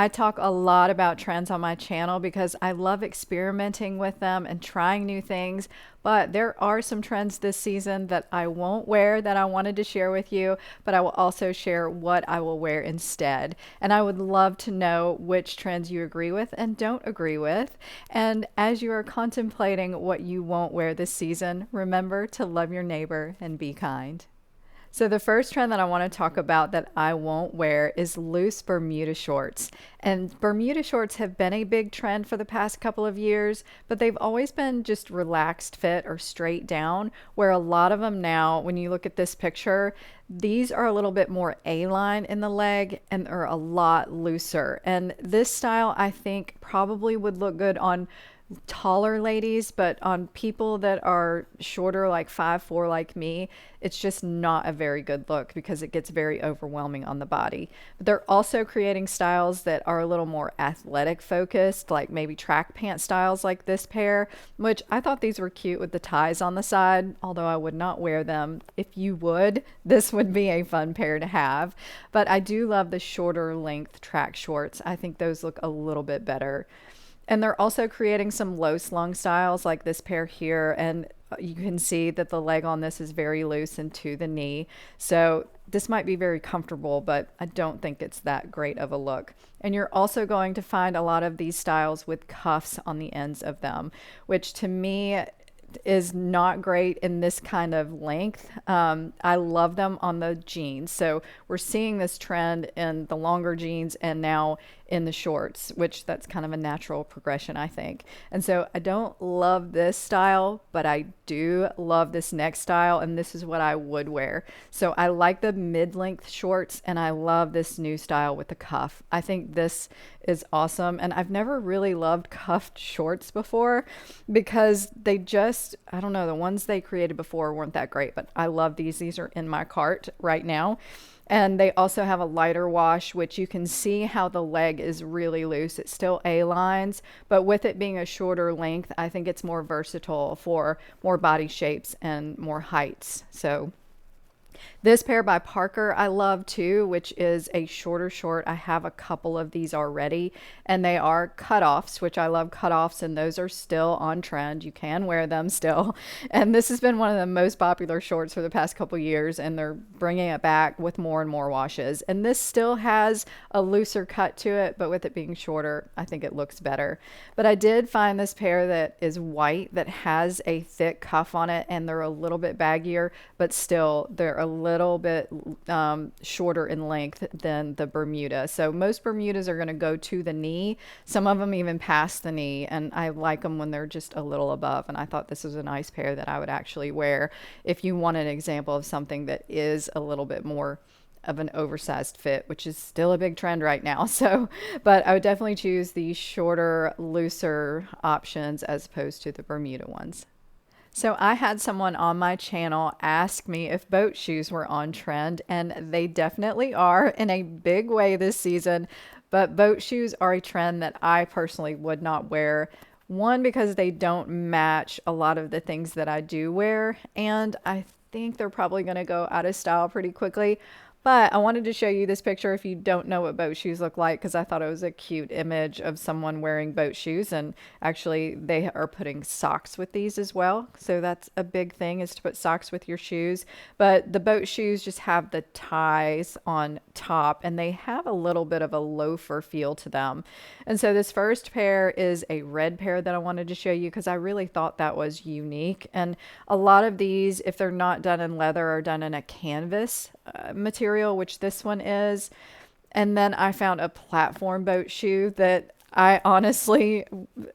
I talk a lot about trends on my channel because I love experimenting with them and trying new things. But there are some trends this season that I won't wear that I wanted to share with you, but I will also share what I will wear instead. And I would love to know which trends you agree with and don't agree with. And as you are contemplating what you won't wear this season, remember to love your neighbor and be kind. So the first trend that I want to talk about that I won't wear is loose Bermuda shorts. And Bermuda shorts have been a big trend for the past couple of years, but they've always been just relaxed fit or straight down, where a lot of them now, when you look at this picture, these are a little bit more A-line in the leg and are a lot looser. And this style I think probably would look good on taller ladies, but on people that are shorter, like 5'4" like me, it's just not a very good look because it gets very overwhelming on the body. But they're also creating styles that are a little more athletic focused, like maybe track pant styles like this pair, which I thought these were cute with the ties on the side, although I would not wear them. If you would, this would be a fun pair to have. But I do love the shorter length track shorts. I think those look a little bit better. And they're also creating some low slung styles like this pair here. And you can see that the leg on this is very loose and to the knee. So this might be very comfortable, but I don't think it's that great of a look. And you're also going to find a lot of these styles with cuffs on the ends of them, which to me is not great in this kind of length. I love them on the jeans. So we're seeing this trend in the longer jeans and now in the shorts, which that's kind of a natural progression, I think. And so I don't love this style, but I do love this next style, and this is what I would wear. So I like the mid-length shorts, and I love this new style with the cuff. I think this is awesome, and I've never really loved cuffed shorts before because they just, I don't know, the ones they created before weren't that great, but I love these. These are in my cart right now. And they also have a lighter wash, which you can see how the leg is really loose. It's still A-lines, but with it being a shorter length, I think it's more versatile for more body shapes and more heights. So this pair by Parker I love too, which is a shorter short. I have a couple of these already, and they are cutoffs, which I love cutoffs, and those are still on trend. You can wear them still. And this has been one of the most popular shorts for the past couple years, and they're bringing it back with more and more washes. And this still has a looser cut to it, but with it being shorter, I think it looks better. But I did find this pair that is white that has a thick cuff on it, and they're a little bit baggier, but still they're a little bit shorter in length than the Bermuda. So most Bermudas are going to go to the knee. Some of them even past the knee, and I like them when they're just a little above. And I thought this was a nice pair that I would actually wear if you want an example of something that is a little bit more of an oversized fit, which is still a big trend right now. So, but I would definitely choose the shorter, looser options as opposed to the Bermuda ones. So I had someone on my channel ask me if boat shoes were on trend, and they definitely are in a big way this season. But boat shoes are a trend that I personally would not wear. One, because they don't match a lot of the things that I do wear, and I think they're probably going to go out of style pretty quickly. But I wanted to show you this picture if you don't know what boat shoes look like, because I thought it was a cute image of someone wearing boat shoes. And actually they are putting socks with these as well. So that's a big thing, is to put socks with your shoes. But the boat shoes just have the ties on top, and they have a little bit of a loafer feel to them. And so this first pair is a red pair that I wanted to show you because I really thought that was unique. And a lot of these, if they're not done in leather, are done in a canvas material, which this one is. And then I found a platform boat shoe that I honestly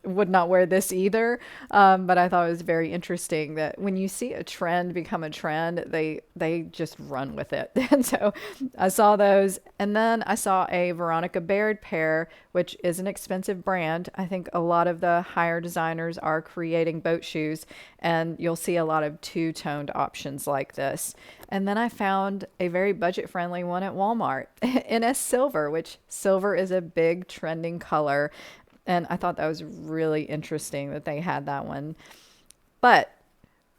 would not wear this either, but I thought it was very interesting that when you see a trend become a trend, they just run with it. And so I saw those, and then I saw a Veronica Baird pair, which is an expensive brand. I think a lot of the higher designers are creating boat shoes, and you'll see a lot of two-toned options like this. And then I found a very budget-friendly one at Walmart in a silver, which silver is a big trending color. And I thought that was really interesting that they had that one. But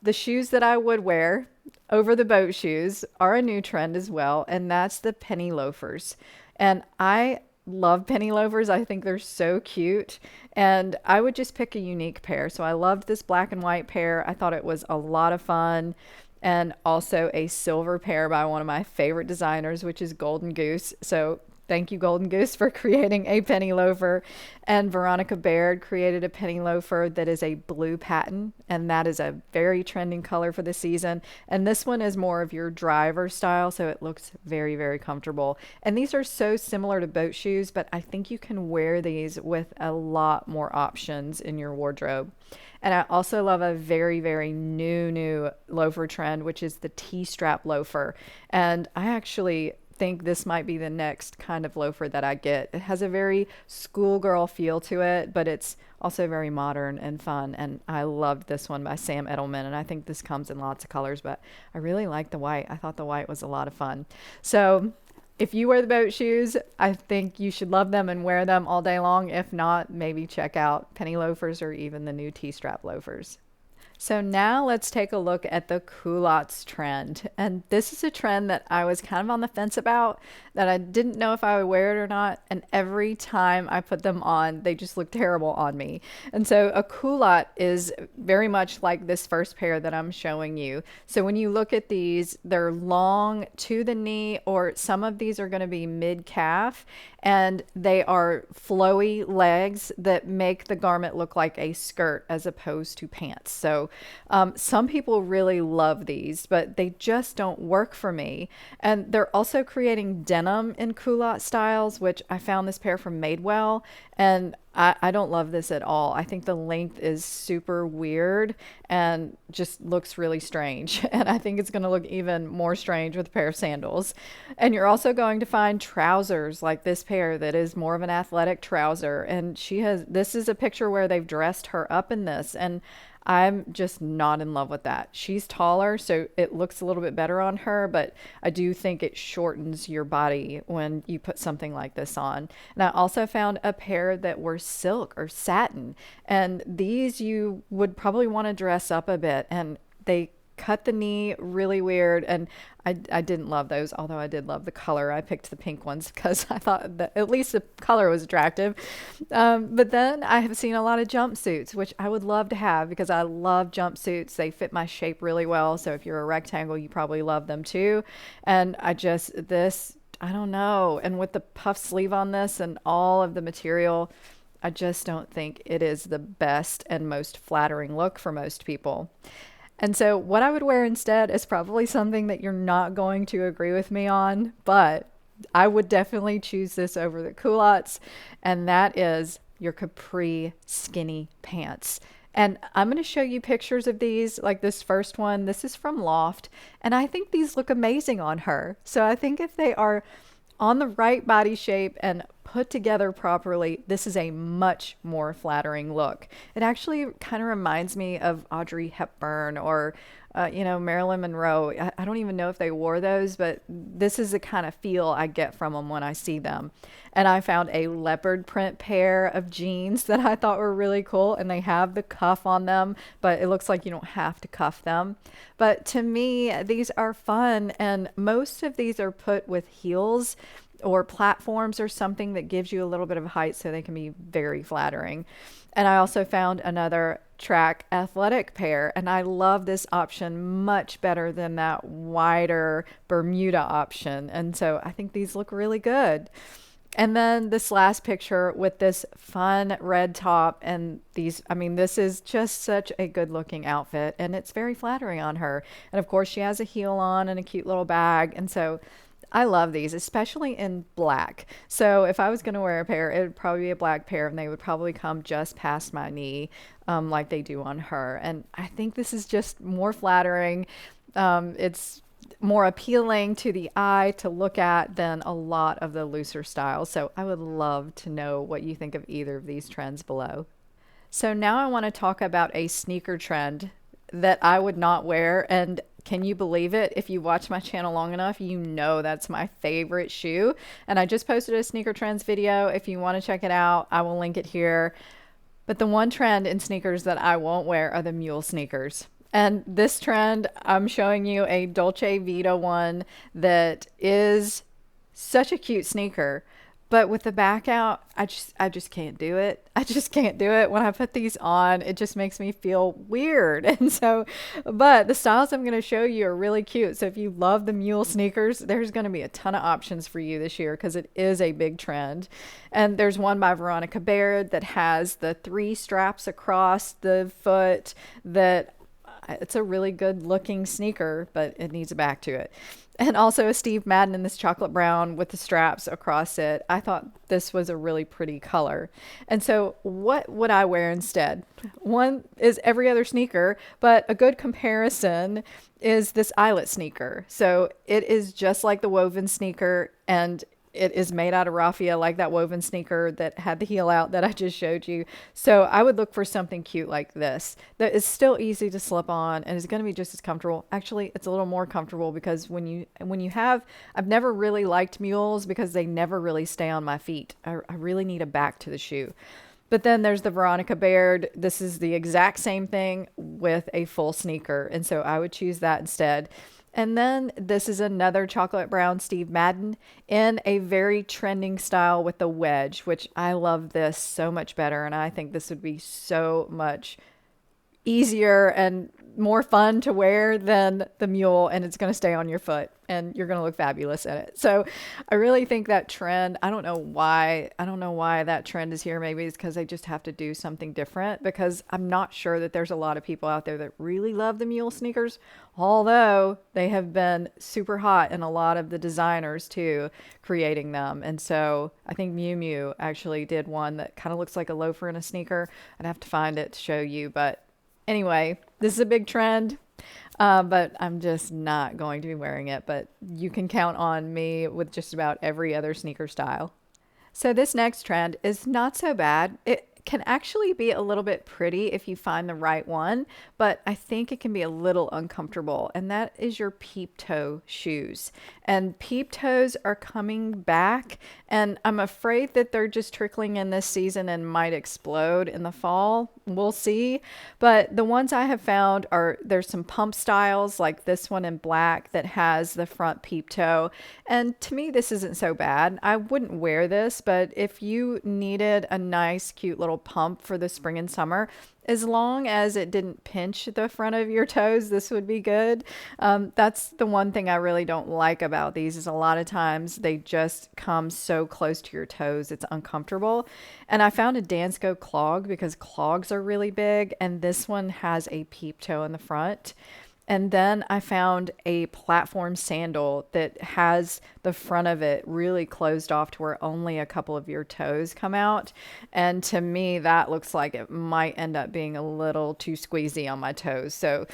the shoes that I would wear over the boat shoes are a new trend as well, and that's the penny loafers. And I love penny loafers. I think they're so cute. And I would just pick a unique pair. So I loved this black and white pair. I thought it was a lot of fun. And also a silver pair by one of my favorite designers, which is Golden Goose. So thank you, Golden Goose, for creating a penny loafer. And Veronica Baird created a penny loafer that is a blue patent, and that is a very trending color for the season. And this one is more of your driver style, so it looks very, very comfortable. And these are so similar to boat shoes, but I think you can wear these with a lot more options in your wardrobe. And I also love a very, very new loafer trend, which is the T-strap loafer. And I actually think this might be the next kind of loafer that I get. It has a very schoolgirl feel to it, but it's also very modern and fun. And I loved this one by Sam Edelman. And I think this comes in lots of colors, but I really like the white. I thought the white was a lot of fun. So if you wear the boat shoes, I think you should love them and wear them all day long. If not, maybe check out penny loafers or even the new T-strap loafers. So now let's take a look at the Coulottes trend. And this is a trend that I was kind of on the fence about, that I didn't know if I would wear it or not. And every time I put them on, they just look terrible on me. And so a culotte is very much like this first pair that I'm showing you. So when you look at these, they're long to the knee, or some of these are going to be mid-calf, and they are flowy legs that make the garment look like a skirt as opposed to pants. So some people really love these, but they just don't work for me. And they're also creating denim in culotte styles, which I found this pair from Madewell, and I don't love this at all. I think the length is super weird and just looks really strange. And I think it's going to look even more strange with a pair of sandals. And you're also going to find trousers like this pair that is more of an athletic trouser. And this is a picture where they've dressed her up in this. And I'm just not in love with that. She's taller, so it looks a little bit better on her, but I do think it shortens your body when you put something like this on. And I also found a pair that were silk or satin, and these you would probably want to dress up a bit, and they cut the knee really weird, and I didn't love those, although I did love the color. I picked the pink ones because I thought that at least the color was attractive. But then I have seen a lot of jumpsuits, which I would love to have because I love jumpsuits. They fit my shape really well. So if you're a rectangle, you probably love them too. And I don't know. And with the puff sleeve on this and all of the material, I just don't think it is the best and most flattering look for most people. And so what I would wear instead is probably something that you're not going to agree with me on, but I would definitely choose this over the culottes, and that is your capri skinny pants. And I'm going to show you pictures of these, like this first one. This is from Loft, and I think these look amazing on her. So I think if they are on the right body shape and put together properly, this is a much more flattering look. It actually kind of reminds me of Audrey Hepburn or, Marilyn Monroe. I don't even know if they wore those, but this is the kind of feel I get from them when I see them. And I found a leopard print pair of jeans that I thought were really cool, and they have the cuff on them, but it looks like you don't have to cuff them. But to me, these are fun, and most of these are put with heels or platforms or something that gives you a little bit of height, so they can be very flattering. And I also found another track athletic pair, and I love this option much better than that wider Bermuda option. And so I think these look really good. And then this last picture with this fun red top and this is just such a good looking outfit, and it's very flattering on her. And of course she has a heel on and a cute little bag. And so I love these, especially in black. So if I was going to wear a pair, it would probably be a black pair, and they would probably come just past my knee, like they do on her. And I think this is just more flattering. It's more appealing to the eye to look at than a lot of the looser styles. So I would love to know what you think of either of these trends below. So now I want to talk about a sneaker trend that I would not wear, and can you believe it? If you watch my channel long enough, you know that's my favorite shoe. And I just posted a sneaker trends video. If you want to check it out, I will link it here. But the one trend in sneakers that I won't wear are the mule sneakers. And this trend, I'm showing you a Dolce Vita one that is such a cute sneaker, But with the back out, I just can't do it. I just can't do it. When I put these on, it just makes me feel weird. And so, but the styles I'm going to show you are really cute. So if you love the mule sneakers, there's going to be a ton of options for you this year because it is a big trend. And there's one by Veronica Baird that has the 3 straps across the foot that it's a really good looking sneaker, but it needs a back to it. And also a Steve Madden in this chocolate brown with the straps across it. I thought this was a really pretty color. And so what would I wear instead? One is every other sneaker, but a good comparison is this eyelet sneaker. So it is just like the woven sneaker, and it is made out of raffia like that woven sneaker that had the heel out that I just showed you. So I would look for something cute like this that is still easy to slip on and is going to be just as comfortable. Actually, it's a little more comfortable because I've never really liked mules because they never really stay on my feet. I really need a back to the shoe. But then there's the Veronica Baird. This is the exact same thing with a full sneaker. And so I would choose that instead. And then this is another chocolate brown Steve Madden in a very trending style with the wedge, which I love this so much better. And I think this would be so much easier and more fun to wear than the mule, and it's going to stay on your foot and you're going to look fabulous in it. So I really think that trend, I don't know why that trend is here. Maybe it's because they just have to do something different, because I'm not sure that there's a lot of people out there that really love the mule sneakers, although they have been super hot in a lot of the designers too, creating them. And so I think Miu Miu actually did one that kind of looks like a loafer in a sneaker. I'd have to find it to show you, but anyway, this is a big trend, but I'm just not going to be wearing it. But you can count on me with just about every other sneaker style. So this next trend is not so bad. It can actually be a little bit pretty if you find the right one, but I think it can be a little uncomfortable, and that is your peep toe shoes. And peep toes are coming back, and I'm afraid that they're just trickling in this season and might explode in the fall. We'll see. But the ones I have found there's some pump styles like this one in black that has the front peep toe. And to me, this isn't so bad. I wouldn't wear this, but if you needed a nice, cute little pump for the spring and summer, as long as it didn't pinch the front of your toes, this would be good. That's the one thing I really don't like about these, is a lot of times they just come so close to your toes, it's uncomfortable. And I found a Dansko clog because clogs are really big, and this one has a peep toe in the front. And then I found a platform sandal that has the front of it really closed off to where only a couple of your toes come out. And to me, that looks like it might end up being a little too squeezy on my toes. So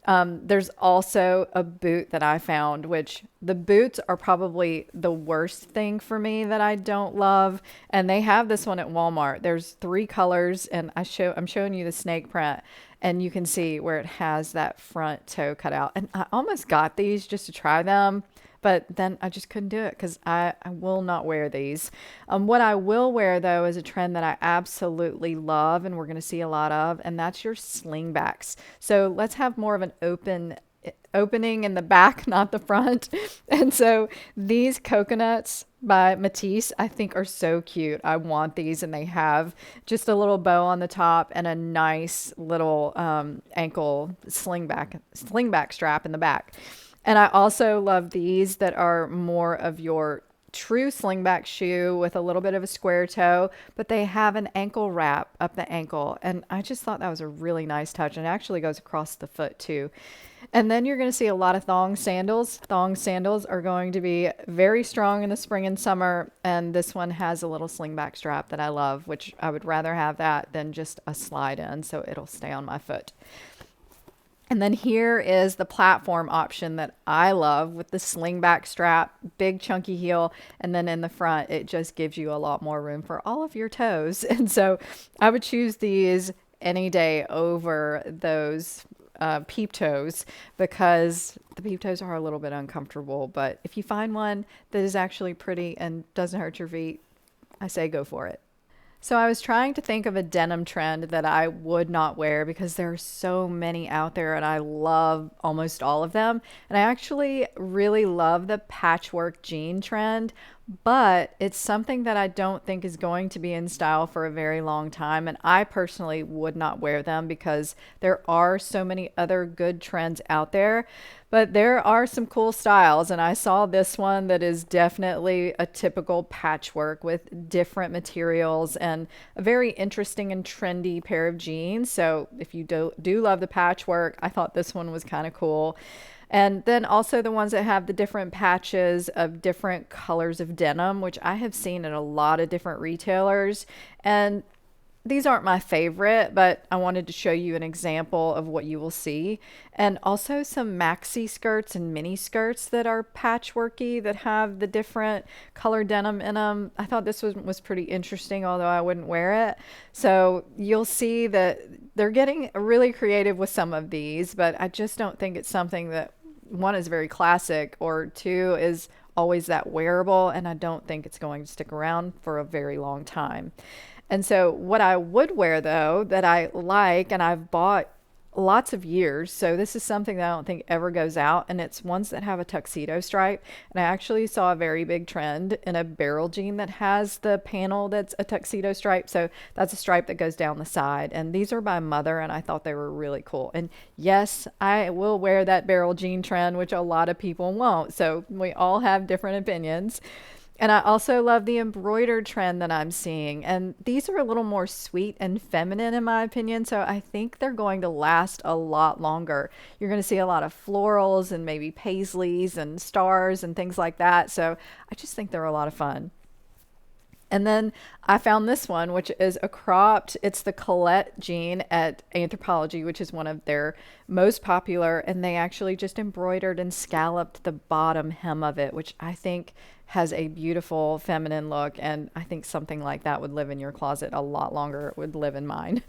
there's also a boot that I found, which the boots are probably the worst thing for me that I don't love. And they have this one at Walmart. There's 3 colors, and I'm showing you the snake print, and you can see where it has that front toe cut out. And I almost got these just to try them, but then I just couldn't do it because I will not wear these. What I will wear, though, is a trend that I absolutely love, and we're going to see a lot of, and that's your slingbacks. So let's have more of an opening in the back, not the front. And so these Coulottes by Matisse, I think, are so cute. I want these, and they have just a little bow on the top and a nice little ankle slingback strap in the back. And I also love these that are more of your true slingback shoe with a little bit of a square toe, but they have an ankle wrap up the ankle. And I just thought that was a really nice touch. And it actually goes across the foot too. And then you're going to see a lot of thong sandals. Thong sandals are going to be very strong in the spring and summer. And this one has a little slingback strap that I love, which I would rather have that than just a slide in, so it'll stay on my foot. And then here is the platform option that I love with the slingback strap, big chunky heel, and then in the front, it just gives you a lot more room for all of your toes. And so I would choose these any day over those peep toes, because the peep toes are a little bit uncomfortable. But if you find one that is actually pretty and doesn't hurt your feet, I say go for it. So I was trying to think of a denim trend that I would not wear because there are so many out there and I love almost all of them. And I actually really love the patchwork jean trend, but it's something that I don't think is going to be in style for a very long time. And I personally would not wear them because there are so many other good trends out there. But there are some cool styles, and I saw this one that is definitely a typical patchwork with different materials and a very interesting and trendy pair of jeans. So if you do love the patchwork, I thought this one was kind of cool. And then also the ones that have the different patches of different colors of denim, which I have seen at a lot of different retailers. And these aren't my favorite, but I wanted to show you an example of what you will see. And also some maxi skirts and mini skirts that are patchworky that have the different color denim in them. I thought this was pretty interesting, although I wouldn't wear it. So you'll see that they're getting really creative with some of these, but I just don't think it's something that one is very classic or two is always that wearable, and I don't think it's going to stick around for a very long time. And so what I would wear though that I like and I've bought lots of years, so this is something that I don't think ever goes out, and it's ones that have a tuxedo stripe. And I actually saw a very big trend in a barrel jean that has the panel that's a tuxedo stripe. So that's a stripe that goes down the side, and these are by Mother, and I thought they were really cool. And yes, I will wear that barrel jean trend, which a lot of people won't, so we all have different opinions. And I also love the embroidered trend that I'm seeing. And these are a little more sweet and feminine, in my opinion. So I think they're going to last a lot longer. You're going to see a lot of florals and maybe paisleys and stars and things like that. So I just think they're a lot of fun. And then I found this one, which is a cropped, it's the Colette jean at Anthropologie, which is one of their most popular. And they actually just embroidered and scalloped the bottom hem of it, which I think has a beautiful feminine look. And I think something like that would live in your closet a lot longer. It would live in mine.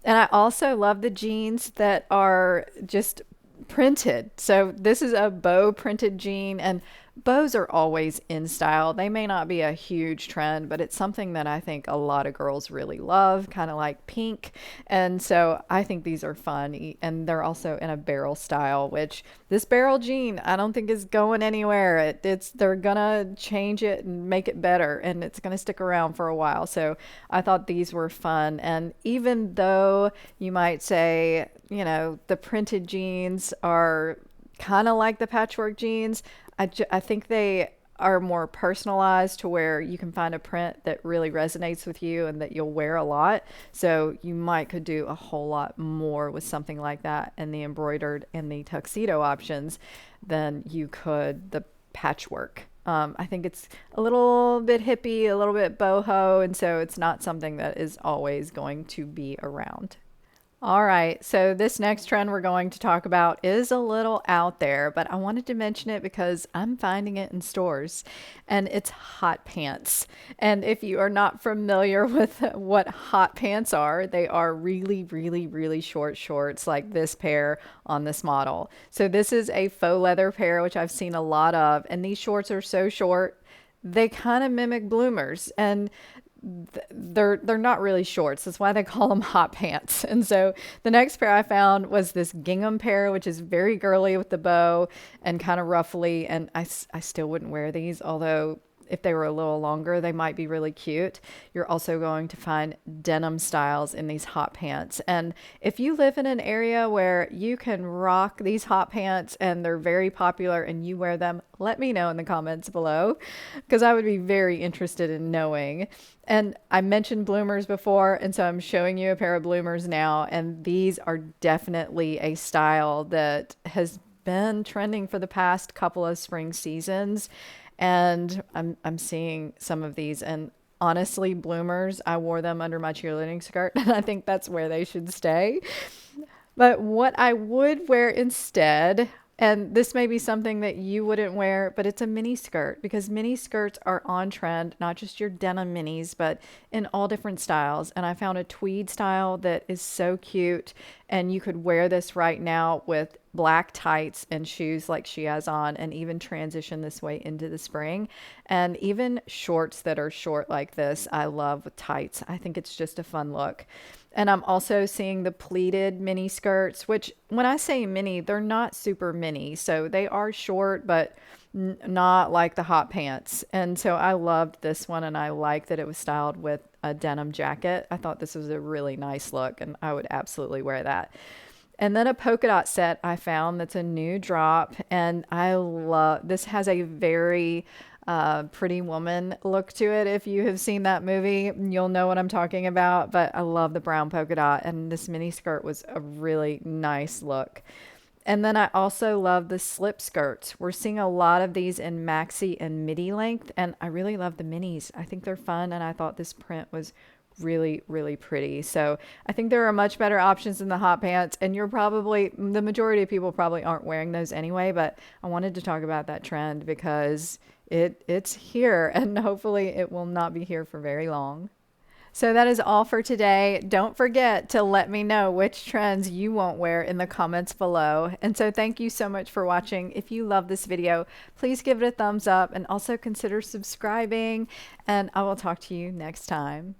And I also love the jeans that are just printed. So this is a bow printed jean, and bows are always in style. They may not be a huge trend, but it's something that I think a lot of girls really love, kind of like pink. And so I think these are fun. And they're also in a barrel style, which this barrel jean, I don't think is going anywhere. They're gonna change it and make it better, and it's gonna stick around for a while. So I thought these were fun. And even though you might say, the printed jeans are kind of like the patchwork jeans, I think they are more personalized to where you can find a print that really resonates with you and that you'll wear a lot. So you could do a whole lot more with something like that and the embroidered and the tuxedo options than you could the patchwork. I think it's a little bit hippie, a little bit boho, and so it's not something that is always going to be around. All right, so this next trend we're going to talk about is a little out there, but I wanted to mention it because I'm finding it in stores, and it's hot pants. And if you are not familiar with what hot pants are, they are really, really, really short shorts like this pair on this model. So this is a faux leather pair, which I've seen a lot of, and these shorts are so short, they kind of mimic bloomers. And they're not really shorts. That's why they call them hot pants. And so the next pair I found was this gingham pair, which is very girly with the bow and kind of ruffly. And I still wouldn't wear these, although if they were a little longer, they might be really cute. You're also going to find denim styles in these hot pants. And if you live in an area where you can rock these hot pants and they're very popular and you wear them, let me know in the comments below, because I would be very interested in knowing. And I mentioned bloomers before, and so I'm showing you a pair of bloomers now. And these are definitely a style that has been trending for the past couple of spring seasons. And I'm seeing some of these, and honestly, bloomers, I wore them under my cheerleading skirt, and I think that's where they should stay. But what I would wear instead, and this may be something that you wouldn't wear, but it's a mini skirt, because mini skirts are on trend, not just your denim minis, but in all different styles. And I found a tweed style that is so cute And you could wear this right now with black tights and shoes like she has on, and even transition this way into the spring. And even shorts that are short like this, I love with tights. I think it's just a fun look. And I'm also seeing the pleated mini skirts, which when I say mini, they're not super mini. So they are short, but not like the hot pants. And so I loved this one, and I like that it was styled with a denim jacket. I thought this was a really nice look, and I would absolutely wear that. And then a polka dot set I found that's a new drop, and I love this. Has a very Pretty Woman look to it. If you have seen that movie, you'll know what I'm talking about. But I love the brown polka dot, and this mini skirt was a really nice look. And then I also love the slip skirts. We're seeing a lot of these in maxi and midi length, and I really love the minis. I think they're fun, and I thought this print was really, really pretty. So I think there are much better options than the hot pants, and the majority of people probably aren't wearing those anyway, but I wanted to talk about that trend because it's here, and hopefully it will not be here for very long. So that is all for today. Don't forget to let me know which trends you won't wear in the comments below. And so thank you so much for watching. If you love this video, please give it a thumbs up and also consider subscribing. And I will talk to you next time.